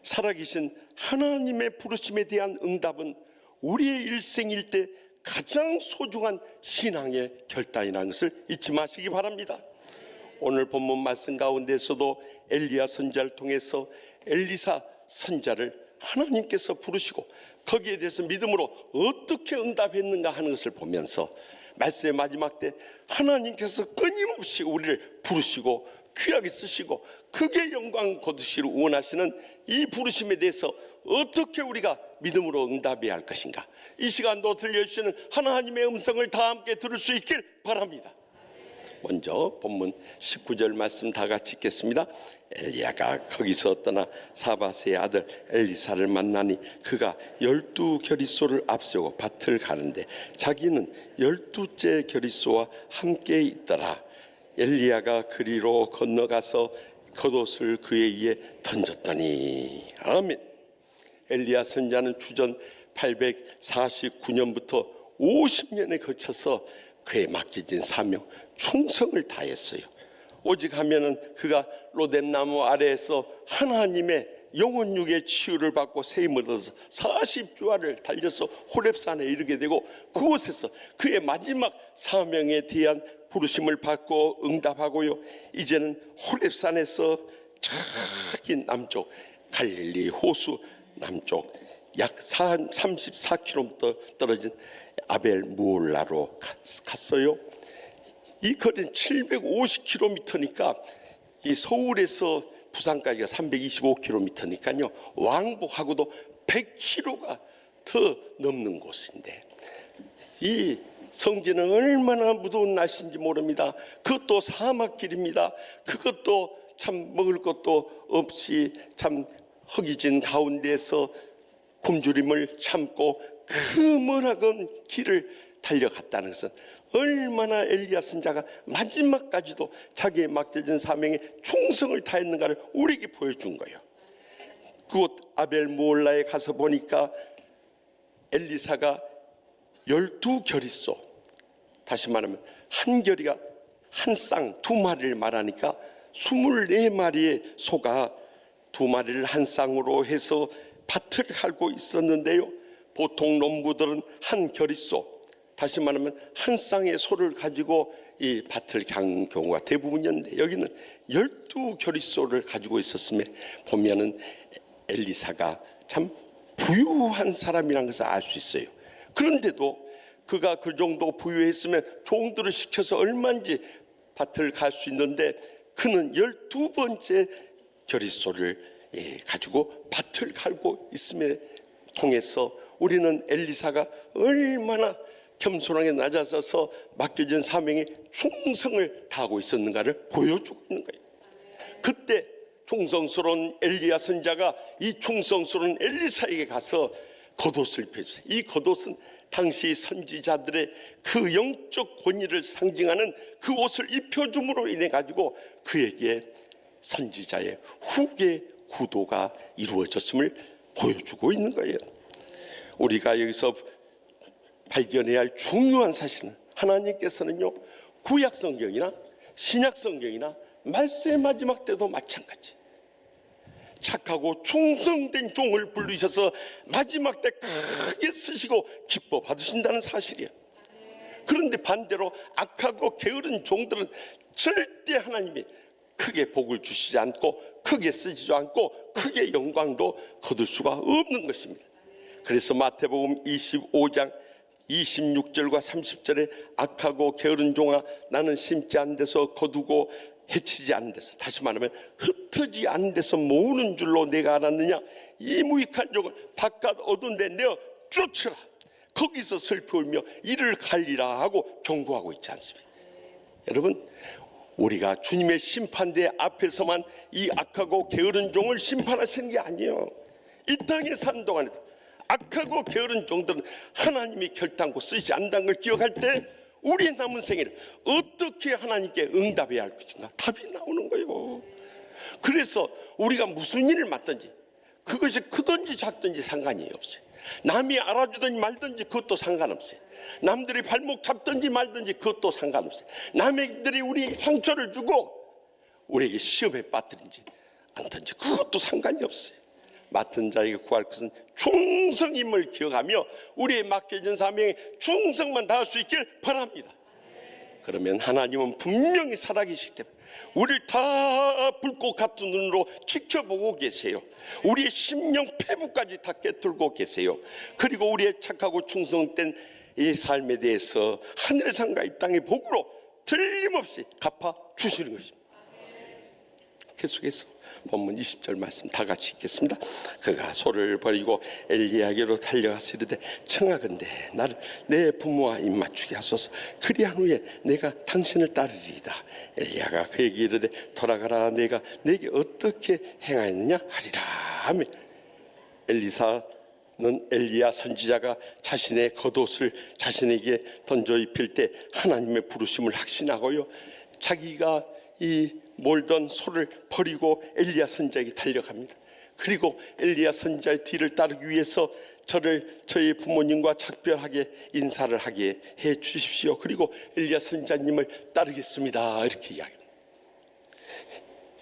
살아계신 하나님의 부르심에 대한 응답은 우리의 일생일 때 가장 소중한 신앙의 결단이라는 것을 잊지 마시기 바랍니다. 오늘 본문 말씀 가운데서도 엘리야 선지자를 통해서 엘리사 선지자를 하나님께서 부르시고 거기에 대해서 믿음으로 어떻게 응답했는가 하는 것을 보면서 말씀의 마지막 때 하나님께서 끊임없이 우리를 부르시고 귀하게 쓰시고 크게 영광 거두시기를 원하시는 이 부르심에 대해서 어떻게 우리가 믿음으로 응답해야 할 것인가, 이 시간도 들려주시는 하나님의 음성을 다 함께 들을 수 있길 바랍니다. 먼저 본문 19절 말씀 다 같이 읽겠습니다. 엘리야가 거기서 떠나 사바세의 아들 엘리사를 만나니 그가 12겨릿소를 앞세우고 밭을 가는데 자기는 12째 겨릿소와 함께 있더라. 엘리야가 그리로 건너가서 겉옷을 그의 위에 던졌더니. 아멘. 엘리야 선지자는 주전 849년부터 50년에 거쳐서 그의 맡겨진 사명 충성을 다했어요. 오직 하면은 그가 로뎀나무 아래에서 하나님의 영혼육의 치유를 받고 세임을 얻어서 40주화를 달려서 호렙산에 이르게 되고 그곳에서 그의 마지막 사명에 대한 부르심을 받고 응답하고요, 이제는 호렙산에서 저기 남쪽 갈릴리 호수 남쪽 약 34km 떨어진 아벨 무올라로 갔어요. 이 거리는 750km니까 이 서울에서 부산까지가 325km니까요 왕복하고도 100km가 더 넘는 곳인데, 이 성지는 얼마나 무더운 날씨인지 모릅니다. 그것도 사막길입니다. 그것도 참 먹을 것도 없이 참 허기진 가운데서 굶주림을 참고 그 머나건 길을 달려갔다는 것은 얼마나 엘리야 선지자가 마지막까지도 자기의 맡겨진 사명에 충성을 다했는가를 우리에게 보여준 거예요. 그곳 아벨 무올라에 가서 보니까 엘리사가 12겨릿소, 다시 말하면 한 겨리가 한 쌍 2마리를 말하니까 24마리의 소가 2마리를 한 쌍으로 해서 밭을 갈고 있었는데요, 보통 농부들은 한 겨릿소, 다시 말하면 한 쌍의 소를 가지고 이 밭을 간 경우가 대부분이었는데 여기는 12겨릿소를 가지고 있었음에 보면은 엘리사가 참 부유한 사람이라는 것을 알 수 있어요. 그런데도 그가 그 정도 부유했으면 종들을 시켜서 얼마인지 밭을 갈 수 있는데 그는 12번째 겨릿소를 가지고 밭을 갈고 있음에 통해서 우리는 엘리사가 얼마나 겸손하게 낮아져서 맡겨진 사명에 충성을 다하고 있었는가를 보여주고 있는 거예요. 그때 충성스러운 엘리야 선지자가 이 충성스러운 엘리사에게 가서 겉옷을 펴주세요. 이 겉옷은 당시 선지자들의 그 영적 권위를 상징하는 그 옷을 입혀줌으로 인해 가지고 그에게 선지자의 후계 구도가 이루어졌음을 보여주고 있는 거예요. 우리가 여기서 발견해야 할 중요한 사실은 하나님께서는요, 구약 성경이나 신약 성경이나 말세의 마지막 때도 마찬가지 착하고 충성된 종을 부르셔서 마지막 때 크게 쓰시고 기뻐 받으신다는 사실이에요. 그런데 반대로 악하고 게으른 종들은 절대 하나님이 크게 복을 주시지 않고 크게 쓰지도 않고 크게 영광도 거둘 수가 없는 것입니다. 그래서 마태복음 25장 26절과 30절에 악하고 게으른 종아, 나는 심지 않은 데서 거두고 해치지 않은 데서, 다시 말하면 흩어지지 않은 데서 모으는 줄로 내가 알았느냐. 이 무익한 종을 바깥 어두운 데 내어 쫓으라. 거기서 슬피 울며 이를 갈리라 하고 경고하고 있지 않습니까? 여러분, 우리가 주님의 심판대 앞에서만 이 악하고 게으른 종을 심판하시는 게 아니에요. 이 땅에 사는 동안에도 악하고 게으른 종들은 하나님이 결단코 쓰지 않는다는 걸 기억할 때 우리의 남은 생애를 어떻게 하나님께 응답해야 할 것인가 답이 나오는 거예요. 그래서 우리가 무슨 일을 맡든지 그것이 크든지 작든지 상관이 없어요. 남이 알아주든지 말든지 그것도 상관없어요. 남들이 발목 잡든지 말든지 그것도 상관없어요. 남들이 우리에게 상처를 주고 우리에게 시험에 빠뜨린지 않든지 그것도 상관이 없어요. 맡은 자에게 구할 것은 충성임을 기억하며 우리의 맡겨진 사명에 충성만 다할 수 있길 바랍니다. 그러면 하나님은 분명히 살아계시기 때문에 우리를 다 불꽃 같은 눈으로 지켜보고 계세요. 우리의 심령 패부까지 다 꿰뚫고 계세요. 그리고 우리의 착하고 충성된 이 삶에 대해서 하늘의 상과 이 땅의 복으로 틀림없이 갚아 주시는 것입니다. 계속해서 본문 20절 말씀 다 같이 읽겠습니다. 그가 소를 버리고 엘리야에게로 달려가서 이르되 청하건대 나를 내 부모와 입맞추게 하소서. 그리한 후에 내가 당신을 따르리이다. 엘리야가 그에게 이르되 돌아가라. 내가 내게 어떻게 행하였느냐 하리라 하며 엘리야 선지자가 자신의 겉옷을 자신에게 던져 입힐 때 하나님의 부르심을 확신하고요, 자기가 이 몰던 소를 버리고 엘리야 선지자에게 달려갑니다. 그리고 엘리야 선지자의 뒤를 따르기 위해서 저희 부모님과 작별하게 인사를 하게 해 주십시오. 그리고 엘리야 선지자님을 따르겠습니다. 이렇게 이야기합니다.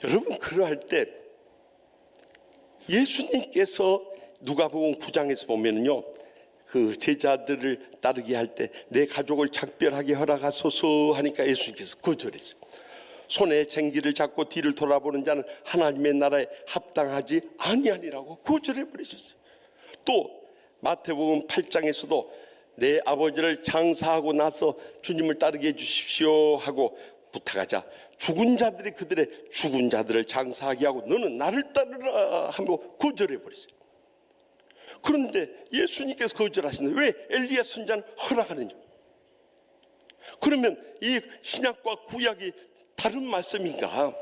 여러분, 그러할 때 예수님께서 누가복음 9장에서 보면은요, 그 제자들을 따르게 할 때 내 가족을 작별하게 허락하소서 하니까 예수님께서 거절했어요. 손에 쟁기를 잡고 뒤를 돌아보는 자는 하나님의 나라에 합당하지 아니하니라고 거절해 버리셨어요. 또 마태복음 8장에서도 내 아버지를 장사하고 나서 주님을 따르게 해주십시오 하고 부탁하자 죽은 자들이 그들의 죽은 자들을 장사하게 하고 너는 나를 따르라 하고 거절해 버렸어요. 그런데 예수님께서 거절하시는데 왜 엘리야 선지자는 허락하느냐? 그러면 이 신약과 구약이 다른 말씀인가?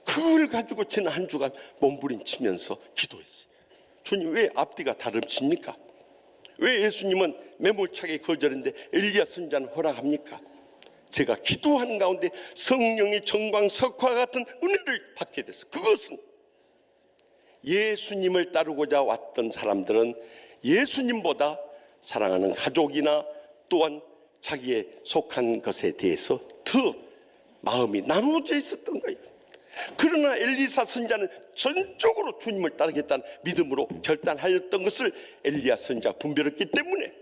그걸 가지고 지난 한 주간 몸부림치면서 기도했어요. 주님, 왜 앞뒤가 다릅니까? 왜 예수님은 매몰차게 거절했는데 엘리야 선지자는 허락합니까? 제가 기도하는 가운데 성령의 정광석화 같은 은혜를 받게 됐어요. 그것은 예수님을 따르고자 왔던 사람들은 예수님보다 사랑하는 가족이나 또한 자기의 속한 것에 대해서 더 마음이 나누어져 있었던 거예요. 그러나 엘리사 선지자는 전적으로 주님을 따르겠다는 믿음으로 결단하였던 것을 엘리야 선지자가 분별했기 때문에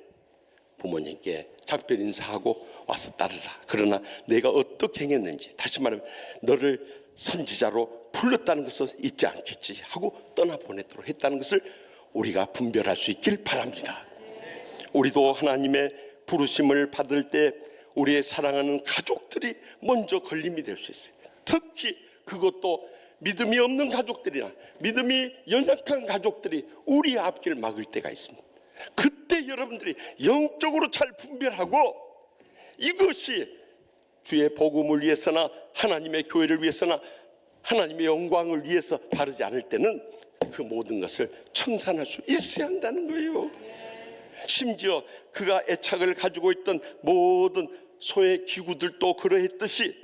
부모님께 작별 인사하고 와서 따르라. 그러나 내가 어떻게 행했는지, 다시 말하면 너를 선지자로 불렀다는 것을 잊지 않겠지 하고 떠나보내도록 했다는 것을 우리가 분별할 수 있길 바랍니다. 우리도 하나님의 부르심을 받을 때 우리의 사랑하는 가족들이 먼저 걸림이 될 수 있어요. 특히 그것도 믿음이 없는 가족들이나 믿음이 연약한 가족들이 우리의 앞길을 막을 때가 있습니다. 그때 여러분들이 영적으로 잘 분별하고 이것이 주의 복음을 위해서나 하나님의 교회를 위해서나 하나님의 영광을 위해서 바르지 않을 때는 그 모든 것을 청산할 수 있어야 한다는 거예요. 심지어 그가 애착을 가지고 있던 모든 소의 기구들도 그러했듯이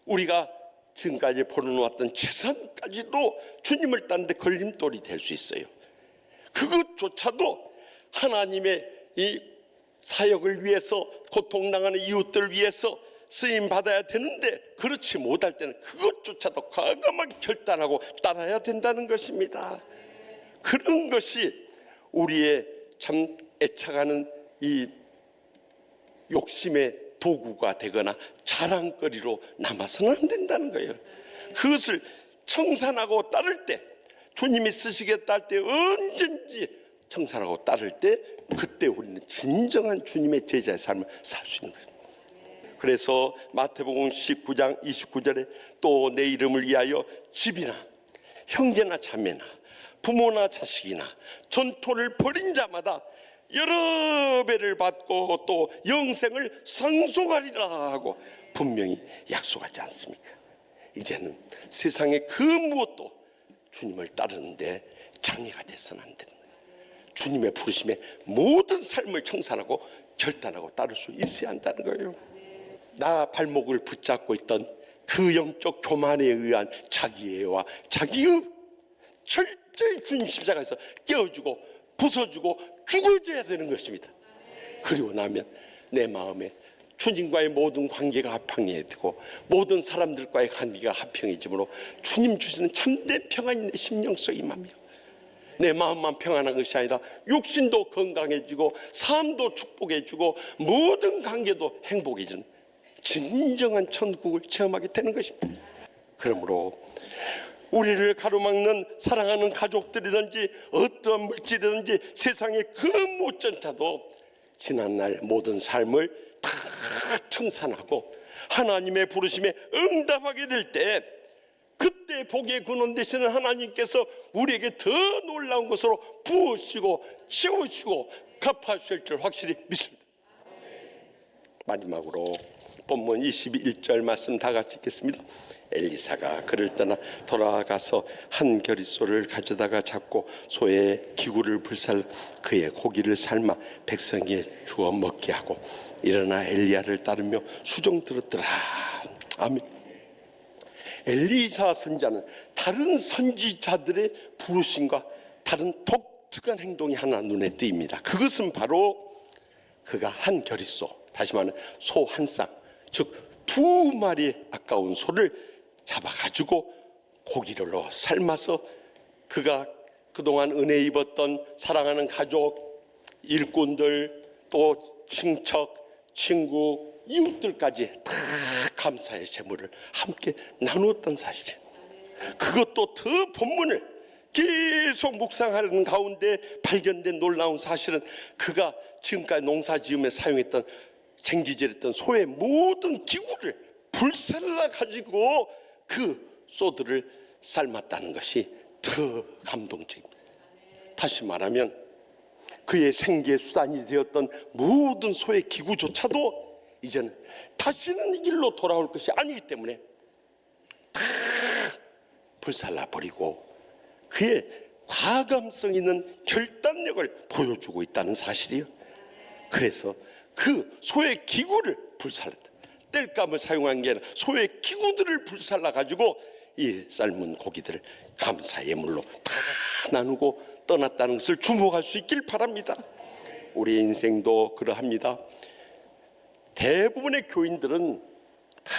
우리가 지금까지 벌어놓았던 재산까지도 주님을 따르는 데 걸림돌이 될 수 있어요. 그것조차도 하나님의 이 사역을 위해서 고통당하는 이웃들을 위해서 쓰임받아야 되는데 그렇지 못할 때는 그것조차도 과감하게 결단하고 따라야 된다는 것입니다. 그런 것이 우리의 참 애착하는 이 욕심의 도구가 되거나 자랑거리로 남아서는 안 된다는 거예요. 그것을 청산하고 따를 때, 주님이 쓰시겠다 할 때 언제든지 청산하고 따를 때, 그때 우리는 진정한 주님의 제자의 삶을 살 수 있는 거예요. 그래서 마태복음 19장 29절에 또 내 이름을 위하여 집이나 형제나 자매나 부모나 자식이나 전토를 벌인 자마다 여러 배를 받고 또 영생을 상속하리라 하고 분명히 약속하지 않습니까? 이제는 세상의 그 무엇도 주님을 따르는데 장애가 돼서는 안 되는 거예요. 주님의 부르심에 모든 삶을 청산하고 결단하고 따를 수 있어야 한다는 거예요. 나 발목을 붙잡고 있던 그 영적 교만에 의한 자기애와 자기의 철저히 주님 십자가에서 깨어주고 부숴주고 죽어줘야 되는 것입니다. 그리고 나면 내 마음에 주님과의 모든 관계가 합평해지고 모든 사람들과의 관계가 합평해지므로 주님 주시는 참된 평안이 내 심령 속에 임하며 내 마음만 평안한 것이 아니라 육신도 건강해지고 삶도 축복해지고 모든 관계도 행복해지는 진정한 천국을 체험하게 되는 것입니다. 그러므로 우리를 가로막는 사랑하는 가족들이든지 어떠한 물질이든지 세상의 그 무엇조차도 지난날 모든 삶을 다 청산하고 하나님의 부르심에 응답하게 될 때, 그때 복의 근원 되시는 하나님께서 우리에게 더 놀라운 것으로 부으시고 채우시고 갚아주실 줄 확실히 믿습니다. 마지막으로 본문 21절 말씀 다 같이 읽겠습니다. 엘리사가 그를 떠나 돌아가서 한 겨릿소를 가져다가 잡고 소의 기구를 불살라 그의 고기를 삶아 백성에게 주어 먹게 하고 일어나 엘리야를 따르며 수종 들었더라. 아멘. 엘리사 선지자는 다른 선지자들의 부르심과 다른 독특한 행동이 하나 눈에 띄입니다. 그것은 바로 그가 한 겨릿소, 다시 말하면 소 한 쌍, 즉 2마리의 아까운 소를 잡아가지고 고기로 삶아서 그가 그동안 은혜 입었던 사랑하는 가족, 일꾼들, 또 친척, 친구, 이웃들까지 다 감사의 제물을 함께 나누었던 사실이에요. 그것도 더 본문을 계속 묵상하는 가운데 발견된 놀라운 사실은 그가 지금까지 농사지음에 사용했던 쟁기질했던 소의 모든 기구를 불살라 가지고 그 소들을 삶았다는 것이 더 감동적입니다. 다시 말하면 그의 생계 수단이 되었던 모든 소의 기구조차도 이제는 다시는 이 길로 돌아올 것이 아니기 때문에 다 불살라 버리고 그의 과감성 있는 결단력을 보여주고 있다는 사실이요. 그래서 그 소의 기구를 불살랐다. 땔감을 사용한 게 아니라 소의 기구들을 불살라 가지고 이 삶은 고기들을 감사 예물로 다 나누고 떠났다는 것을 주목할 수 있길 바랍니다. 우리 인생도 그러합니다. 대부분의 교인들은 다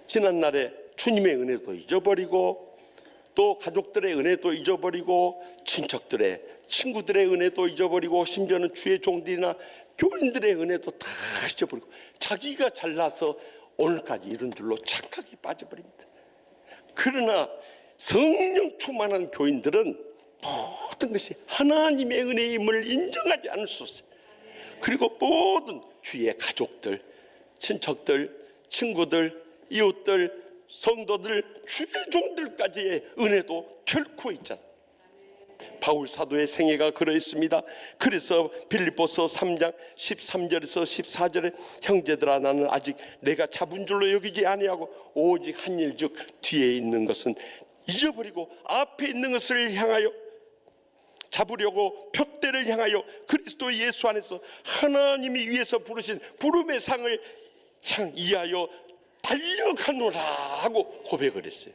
지난날에 주님의 은혜도 잊어버리고 또 가족들의 은혜도 잊어버리고 친척들의 친구들의 은혜도 잊어버리고 심지어는 주의 종들이나 교인들의 은혜도 다 잊어버리고 자기가 잘나서 오늘까지 이런 줄로 착각이 빠져버립니다. 그러나 성령 충만한 교인들은 모든 것이 하나님의 은혜임을 인정하지 않을 수 없어요. 그리고 모든 주위의 가족들, 친척들, 친구들, 이웃들, 성도들, 주의 종들까지의 은혜도 결코 있지 않습니다. 바울 사도의 생애가 그러했습니다. 그래서 빌립보서 3장 13절에서 14절에 형제들아 나는 아직 내가 잡은 줄로 여기지 아니하고 오직 한 일 즉 뒤에 있는 것은 잊어버리고 앞에 있는 것을 향하여 잡으려고 표대를 향하여 그리스도 예수 안에서 하나님이 위에서 부르신 부름의 상을 이하여 달려가노라 하고 고백을 했어요.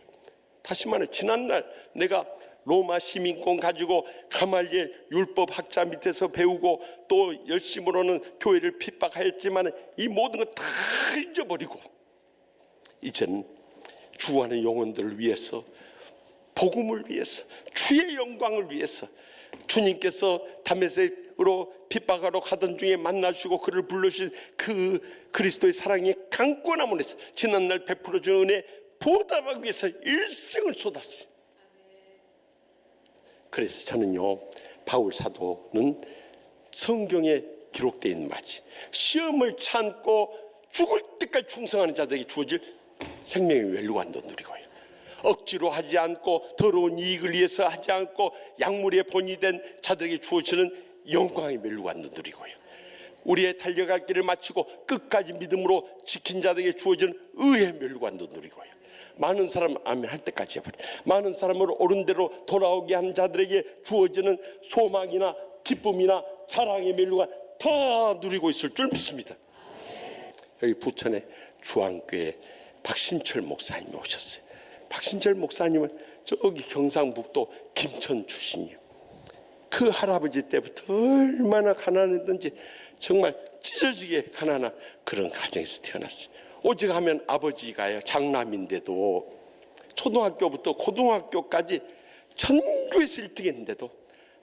다시 말해 지난날 내가 로마 시민권 가지고 가말리엘 율법 학자 밑에서 배우고 또 열심으로는 교회를 핍박하였지만 이 모든 것 다 잊어버리고 이제는 주하는 영혼들을 위해서 복음을 위해서 주의 영광을 위해서 주님께서 다메섹으로 핍박하러 가던 중에 만나시고 그를 불러주신 그 그리스도의 사랑의 강권함을 해서 지난날 베풀어준 은혜 보답하기 위해서 일생을 쏟았어요. 그래서 저는요 바울 사도는 성경에 기록되어 있는 말이지 시험을 참고 죽을 때까지 충성하는 자들에게 주어질 생명의 멸류관도 누리고요. 억지로 하지 않고 더러운 이익을 위해서 하지 않고 약물의 본이 된 자들에게 주어지는 영광의 멸류관도 누리고요. 우리의 달려갈 길을 마치고 끝까지 믿음으로 지킨 자들에게 주어지는 의의 멸류관도 누리고요. 많은 사람 아멘 할 때까지 해버려. 많은 사람을 옳은 대로 돌아오게 한 자들에게 주어지는 소망이나 기쁨이나 자랑의 멸류관 다 누리고 있을 줄 믿습니다. 여기 부천에 주안교회 박신철 목사님이 오셨어요. 박신철 목사님은 저기 경상북도 김천 출신이에요. 그 할아버지 때부터 얼마나 가난했던지 정말 찢어지게 가난한 그런 가정에서 태어났어요. 오직 하면 아버지가요 장남인데도 초등학교부터 고등학교까지 전교에서 1등 했는데도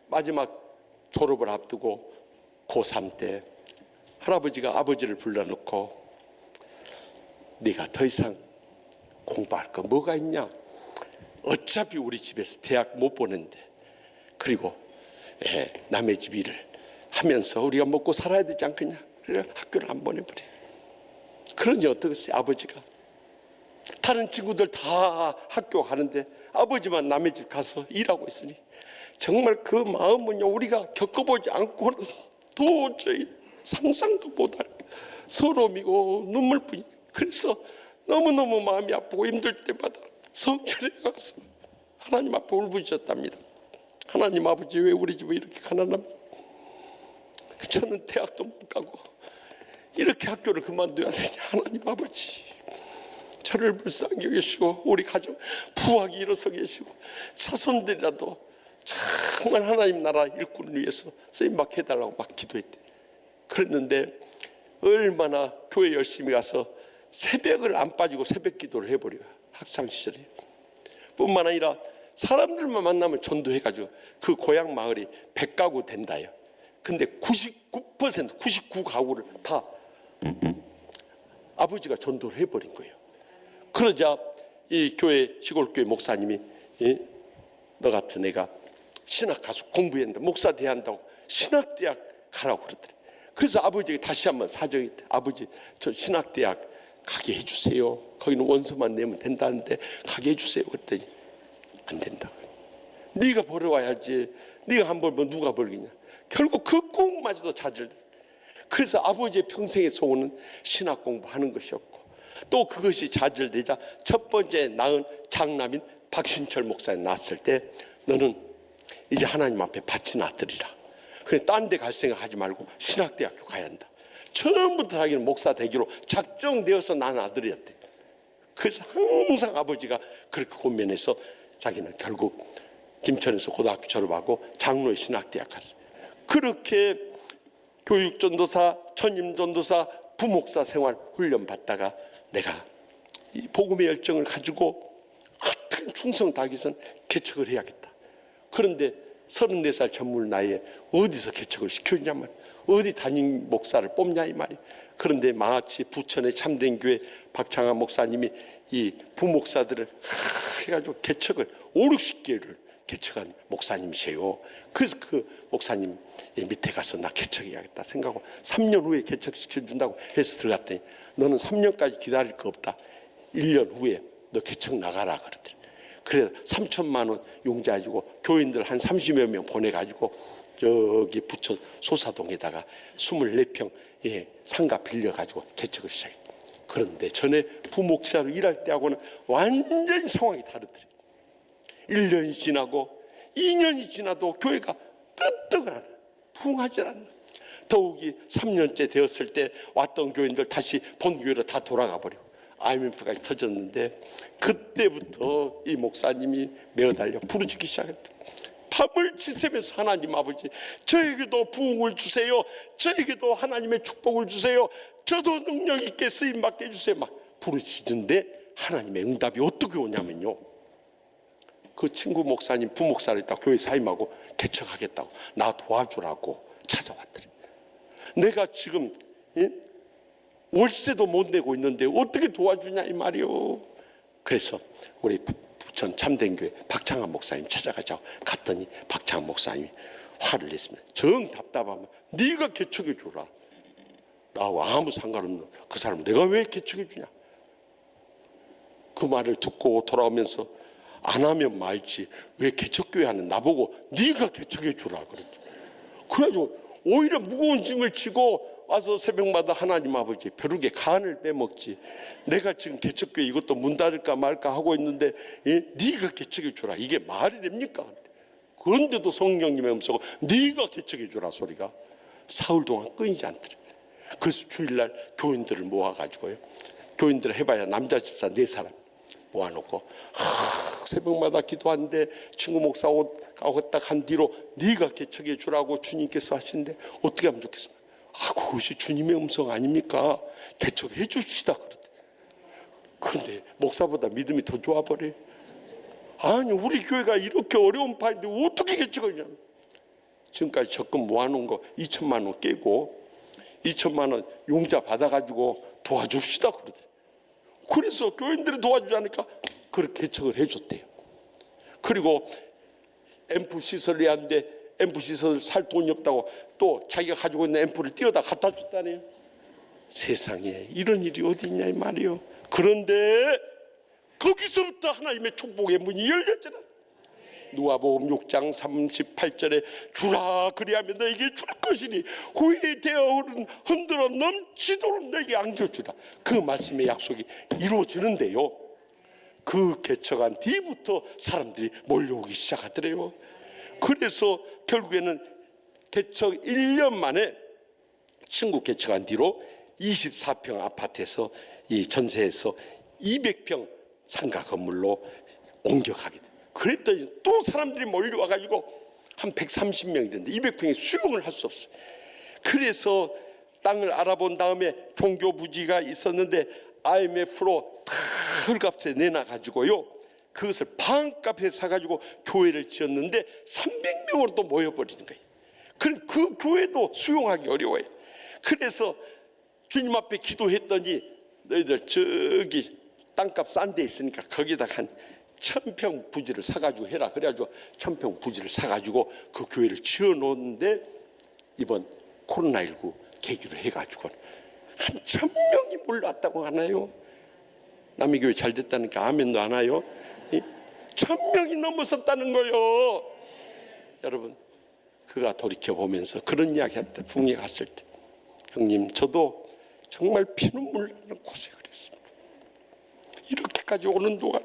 마지막 졸업을 앞두고 고3 때 할아버지가 아버지를 불러놓고 네가 더 이상 공부할 거 뭐가 있냐? 어차피 우리 집에서 대학 못 보는데, 그리고 남의 집 일을 하면서 우리가 먹고 살아야 되지 않겠냐? 그래 학교를 안 보내버려. 그러니 어떠겠어요? 아버지가 다른 친구들 다 학교 가는데 아버지만 남의 집 가서 일하고 있으니 정말 그 마음은요, 우리가 겪어보지 않고는 도저히 상상도 못할 서러움이고 눈물뿐이. 그래서 너무너무 마음이 아프고 힘들 때마다 성전에 가서 하나님 앞에 울부짖었답니다. 하나님 아버지, 왜 우리 집은 이렇게 가난합니까? 저는 대학도 못 가고 이렇게 학교를 그만둬야 되냐? 하나님 아버지, 저를 불쌍히 여기시고 우리 가족 부하게 일어서게 해주시고 자손들이라도 정말 하나님 나라 일꾼을 위해서 쓰임받게 해달라고 막 기도했대. 그랬는데 얼마나 교회 열심히 가서 새벽을 안 빠지고 새벽 기도를 해버려요. 학창시절에. 뿐만 아니라 사람들만 만나면 전도해가지고 그 고향 마을이 100가구 된다요. 근데 99%, 99가구를 다 아버지가 전도를 해버린 거예요. 그러자 이 교회, 시골교회 목사님이 너 같은 애가 신학 가서 공부해야 한다, 목사 돼야 한다고 신학대학 가라고 그러더래. 그래서 아버지가 다시 한번 사정했대. 아버지, 저 신학대학 가게 해주세요. 거기는 원서만 내면 된다는데 가게 해주세요. 그랬더니 안 된다고. 네가 벌어와야지. 네가 안 벌면 누가 벌겠냐. 결국 그 꿈마저도 좌절돼. 그래서 아버지의 평생의 소원은 신학 공부하는 것이었고, 또 그것이 좌절되자 첫 번째 낳은 장남인 박신철 목사님 낳았을 때 너는 이제 하나님 앞에 바친 아들이라. 그래, 딴 데 갈 생각 하지 말고 신학대학교 가야 한다. 처음부터 자기는 목사 되기로 작정되어서 낳은 아들이었대. 그래서 항상 아버지가 그렇게 고민해서 자기는 결국 김천에서 고등학교 졸업하고 장로의 신학대학 갔어요. 그렇게 교육전도사, 전임전도사, 부목사 생활 훈련 받다가 내가 이 복음의 열정을 가지고 어떻게 충성 다하기 위해서는 개척을 해야겠다. 그런데 34살 전물 나이에 어디서 개척을 시켜주냐 말이야. 어디 담임 목사를 뽑냐 이 말이야. 그런데 마치 부천의 참된교회 박창환 목사님이 이 부목사들을 해가지고 개척을 5, 60개를 개척한 목사님이세요. 그래서 그 목사님 밑에 가서 나 개척해야겠다 생각하고 3년 후에 개척시켜준다고 해서 들어갔더니 너는 3년까지 기다릴 거 없다. 1년 후에 너 개척 나가라 그러더래. 그래서 3천만 원 용자해주고 교인들 한 30여 명 보내가지고 저기 부천 소사동에다가 24평 상가 빌려가지고 개척을 시작했다. 그런데 전에 부목사로 일할 때하고는 완전히 상황이 다르더래. 1년이 지나고 2년이 지나도 교회가 끄떡을 안 해. 부흥하지 않아. 더욱이 3년째 되었을 때 왔던 교인들 다시 본교회로 다 돌아가 버리고 IMF까지 터졌는데 그때부터 이 목사님이 매어달려 부르짖기 시작했다. 밤을 지새면서 하나님 아버지, 저에게도 부흥을 주세요. 저에게도 하나님의 축복을 주세요. 저도 능력 있게 쓰임 받게 해주세요. 막 부르짖는데 하나님의 응답이 어떻게 오냐면요, 그 친구 목사님 부목사를 있다고 교회 사임하고 개척하겠다고 나 도와주라고 찾아왔더래. 내가 지금 월세도 못 내고 있는데 어떻게 도와주냐 이 말이요. 그래서 우리 부천 참된교회 박창환 목사님 찾아가자고 갔더니 박창환 목사님이 화를 냈습니다. 정 답답하면 네가 개척해 주라. 나하고 아무 상관없는 그 사람은 내가 왜 개척해 주냐. 그 말을 듣고 돌아오면서 안 하면 말지 왜 개척교회 하는 나보고 네가 개척해 주라 그랬지. 그래가지고 오히려 무거운 짐을 지고 와서 새벽마다 하나님 아버지 벼룩에 간을 빼먹지. 내가 지금 개척교회 이것도 문 닫을까 말까 하고 있는데 네가 개척해 주라. 이게 말이 됩니까? 그런데도 성령님의 음성은 네가 개척해 주라 소리가 사흘 동안 끊이지 않더래. 그래서 주일날 교인들을 모아가지고요. 교인들 해봐야 남자 집사 4사람 모아놓고 새벽마다 기도하는데 친구 목사 옷 딱 한 뒤로 네가 개척해 주라고 주님께서 하시는데 어떻게 하면 좋겠습니까? 그것이 주님의 음성 아닙니까? 개척해 줍시다 그러대. 그런데 목사보다 믿음이 더 좋아버려. 아니 우리 교회가 이렇게 어려운 판인데 어떻게 개척하냐. 지금까지 적금 모아놓은 거 2천만 원 깨고 2천만 원 용자 받아가지고 도와줍시다 그러더래. 그래서 교인들이 도와주자니까 그렇게 개척을 해줬대요. 그리고 앰프 시설이 안 돼. 앰프 시설 살 돈이 없다고 또 자기가 가지고 있는 앰프를 띄워다 갖다 줬다네요. 세상에 이런 일이 어디 있냐 이 말이요. 그런데 거기서부터 하나님의 축복의 문이 열렸잖아. 누가복음 6장 38절에 주라 그리하면 너에게 줄 것이니 후회되어 흔들어 넘치도록 너에게 안겨주라. 그 말씀의 약속이 이루어지는데요. 그 개척한 뒤부터 사람들이 몰려오기 시작하더래요. 그래서 결국에는 개척 1년 만에 신국 개척한 뒤로 24평 아파트에서 이 전세에서 200평 상가 건물로 옮겨가게 돼. 그랬더니 또 사람들이 몰려와가지고 한 130명이 됐는데 200평이 수용을 할 수 없어요. 그래서 땅을 알아본 다음에 종교 부지가 있었는데 IMF로 다 헐값에 내놔가지고요. 그것을 반값에 사가지고 교회를 지었는데 300명으로 또 모여버리는 거예요. 그럼 그 교회도 수용하기 어려워요. 그래서 주님 앞에 기도했더니 너희들 저기 땅값 싼 데 있으니까 거기다가 한 1000평 부지를 사가지고 해라. 그래가지고 1000평 부지를 사가지고 그 교회를 지어놓는데 이번 코로나19 계기로 해가지고 한 1000명이 몰려왔다고 하나요? 남의 교회 잘 됐다니까 아멘도 안 와요? 1000명이 넘어섰다는 거요. 여러분 그가 돌이켜보면서 그런 이야기 할 때 북에 갔을 때 형님 저도 정말 피눈물 나는 고생을 했습니다. 이렇게까지 오는 동안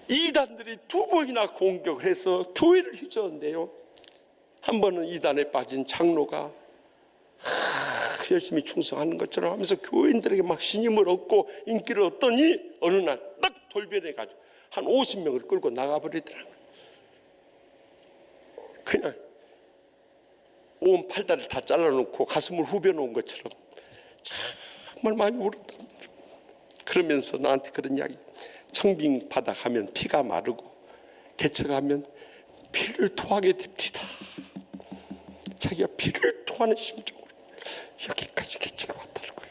이단들이 2번이나 공격을 해서 교회를 휘저었는데요. 한 번은 이단에 빠진 장로가 열심히 충성하는 것처럼 하면서 교인들에게 막 신임을 얻고 인기를 얻더니 어느 날 딱 돌변해가지고 한 50명을 끌고 나가버리더라고요. 그냥 온 팔다리를 다 잘라놓고 가슴을 후벼놓은 것처럼 정말 많이 울었답니다. 그러면서 나한테 그런 이야기, 청빙 받아 가면 피가 마르고 개척하면 피를 토하게 됩니다. 자기가 피를 토하는 심정으로 여기까지 개척해 왔더라고요.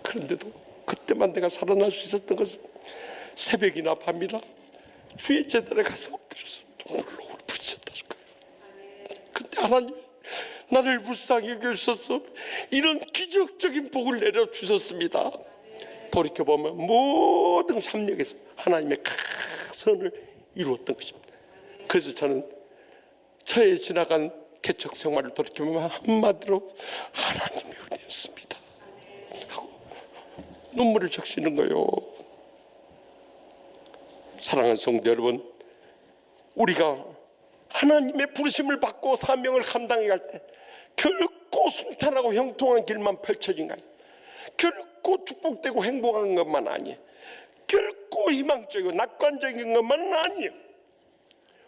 그런데도 그때만 내가 살아날 수 있었던 것은 새벽이나 밤이나 주의 제단에 가서 엎드려서 눈물로 울부짖었다는 거예요. 근데 하나님이 나를 불쌍히 여겨주셔서 이런 기적적인 복을 내려주셨습니다. 돌이켜보면 모든 삶역에서 하나님의 큰 선을 이루었던 것입니다. 그래서 저는 저의 지나간 개척 생활을 돌이켜보면 한마디로 하나님의 은혜였습니다 하고 눈물을 적시는 거예요. 사랑하는 성도 여러분, 우리가 하나님의 부르심을 받고 사명을 감당해 갈 때 결코 순탄하고 형통한 길만 펼쳐진 거 아니에요. 결코 축복되고 행복한 것만 아니에요. 결코 희망적이고 낙관적인 것만은 아니에요.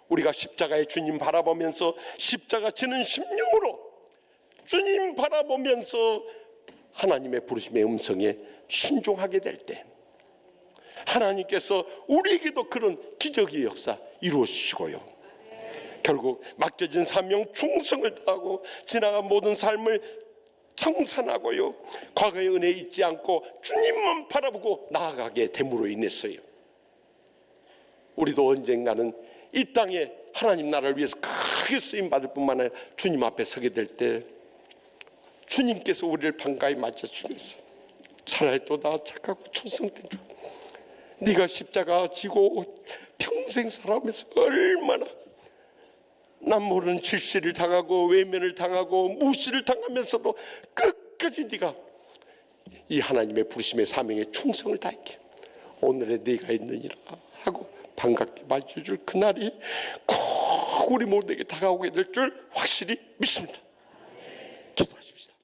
우리가 십자가의 주님 바라보면서 십자가 지는 심령으로 주님 바라보면서 하나님의 부르심의 음성에 순종하게 될 때 하나님께서 우리에게도 그런 기적의 역사 이루어 주시고요. 결국 맡겨진 사명 충성을 다하고 지나간 모든 삶을 청산하고요. 과거의 은혜 잊지 않고 주님만 바라보고 나아가게 됨으로 인해서요. 우리도 언젠가는 이 땅에 하나님 나라를 위해서 크게 쓰임받을 뿐만 아니라 주님 앞에 서게 될 때 주님께서 우리를 반가이 맞아주면서 차라리 또 나 착하고 충성된 줄 네가 십자가 지고 평생 살아오면서 얼마나 남 모르는 질시를 당하고 외면을 당하고 무시를 당하면서도 끝까지 네가 이 하나님의 부르심의 사명에 충성을 다했기에 오늘의 네가 있느니라 하고 반갑게 맞춰줄 그날이 꼭 우리 모두에게 다가오게 될 줄 확실히 믿습니다. 기도하십시다.